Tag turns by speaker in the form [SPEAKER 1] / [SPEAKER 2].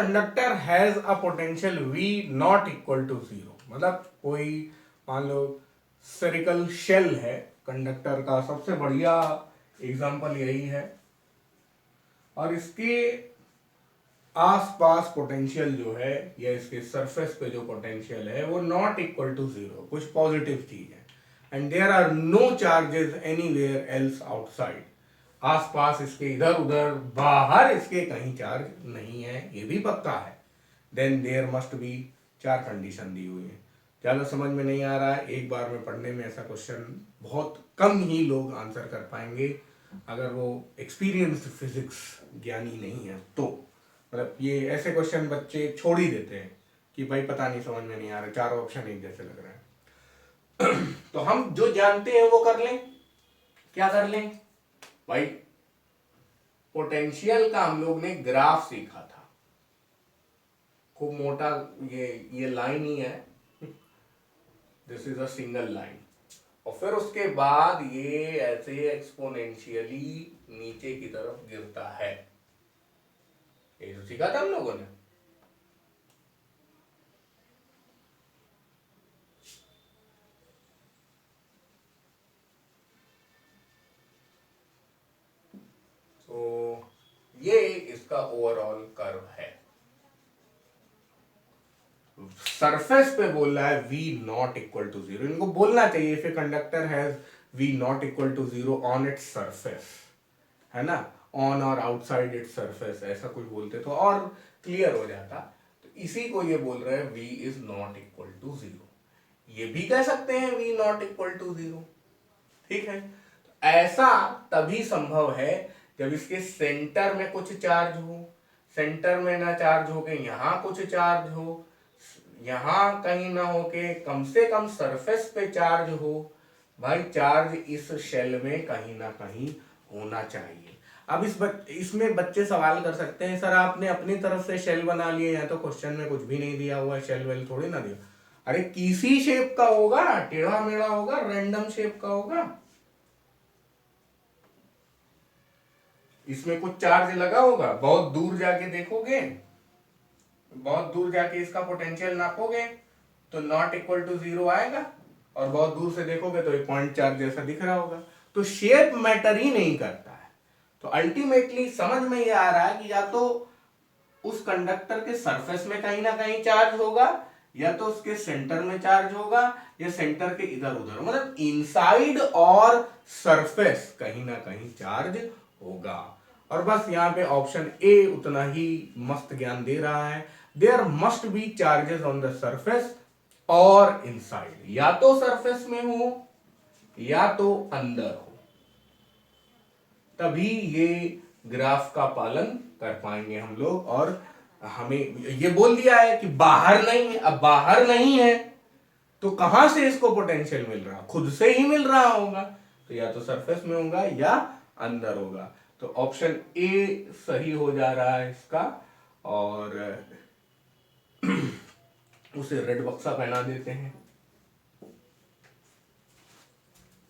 [SPEAKER 1] Conductor has a potential V not equal to zero, मतलब कोई मान लो स्फेरिकल शेल है, कंडक्टर का सबसे बढ़िया एग्जांपल यही है, और इसके आसपास पोटेंशियल जो है या इसके सरफेस पे जो पोटेंशियल है वो नॉट इक्वल टू जीरो, कुछ पॉजिटिव चीज है, and there are no charges anywhere else outside, आसपास इसके इधर उधर बाहर इसके कहीं चार्ज नहीं है, ये भी पक्का है, देन देयर मस्ट बी, चार कंडीशन दी हुई है। ज़्यादा समझ में नहीं आ रहा है, एक बार में पढ़ने में ऐसा क्वेश्चन बहुत कम ही लोग आंसर कर पाएंगे अगर वो एक्सपीरियंस्ड फिजिक्स ज्ञानी नहीं है तो, मतलब ये ऐसे क्वेश्चन बच्चे छोड़ ही देते हैं कि भाई पता नहीं, समझ में नहीं आ रहा, चारों ऑप्शन एक जैसे लग रहे हैं। तो हम जो जानते हैं वो कर लें, क्या कर लें भाई, पोटेंशियल का हम लोग ने ग्राफ सीखा था, खूब मोटा ये लाइन ही है, this is a single line, और फिर उसके बाद ये ऐसे एक्सपोनेंशियली नीचे की तरफ गिरता है, ये तो सीखा था हम लोगों ने। तो ये इसका ओवरऑल कर्व है, सरफेस पे बोल रहा है V not equal to zero, इनको बोलना चाहिए if a conductor has V not equal to zero on its surface, है ना, ऑन और आउटसाइड इट्स सरफेस, ऐसा कुछ बोलते तो और क्लियर हो जाता। तो इसी को ये बोल रहे हैं V is not equal to zero, ये भी कह सकते हैं V not equal to zero, ठीक है। तो ऐसा तभी संभव है जब इसके सेंटर में कुछ चार्ज हो, सेंटर में ना चार्ज हो के यहां कुछ चार्ज हो, यहां कहीं ना हो के कम से कम सरफेस पे चार्ज हो, भाई चार्ज इस शेल में कहीं ना कहीं होना चाहिए। अब इसमें बच्चे सवाल कर सकते हैं, सर आपने अपनी तरफ से शेल बना लिए, या तो क्वेश्चन में कुछ भी नहीं दिया हुआ है, शेल वेल थोड़ी ना दिया, अरे किसी शेप का होगा, टेढ़ा मेढ़ा होगा, रैंडम शेप का होगा, इसमें कुछ चार्ज लगा होगा, बहुत दूर जाके देखोगे, बहुत दूर जाके इसका पोटेंशियल नापोगे तो नॉट इक्वल टू जीरो आएगा, और बहुत दूर से देखोगे तो एक पॉइंट चार्ज जैसा दिख रहा होगा, तो शेप मैटर ही नहीं करता है। तो अल्टीमेटली समझ में ये आ रहा है कि या तो उस कंडक्टर के सरफेस में कहीं ना कहीं चार्ज होगा, या तो उसके सेंटर में चार्ज होगा, या सेंटर के इधर उधर, मतलब इनसाइड और सरफेस कहीं ना कहीं चार्ज होगा। और बस यहाँ पे ऑप्शन ए उतना ही मस्त ज्ञान दे रहा है, there must be charges on the surface और इनसाइड, या तो सरफेस में हो या तो अंदर हो, तभी ये ग्राफ का पालन कर पाएंगे हम लोग। और हमें ये बोल दिया है कि बाहर नहीं है, अब बाहर नहीं है तो कहां से इसको पोटेंशियल मिल रहा, खुद से ही मिल रहा होगा, तो या तो सरफेस में होगा या अंदर होगा। तो ऑप्शन ए सही हो जा रहा है इसका, और उसे रेड बक्सा पहना देते हैं।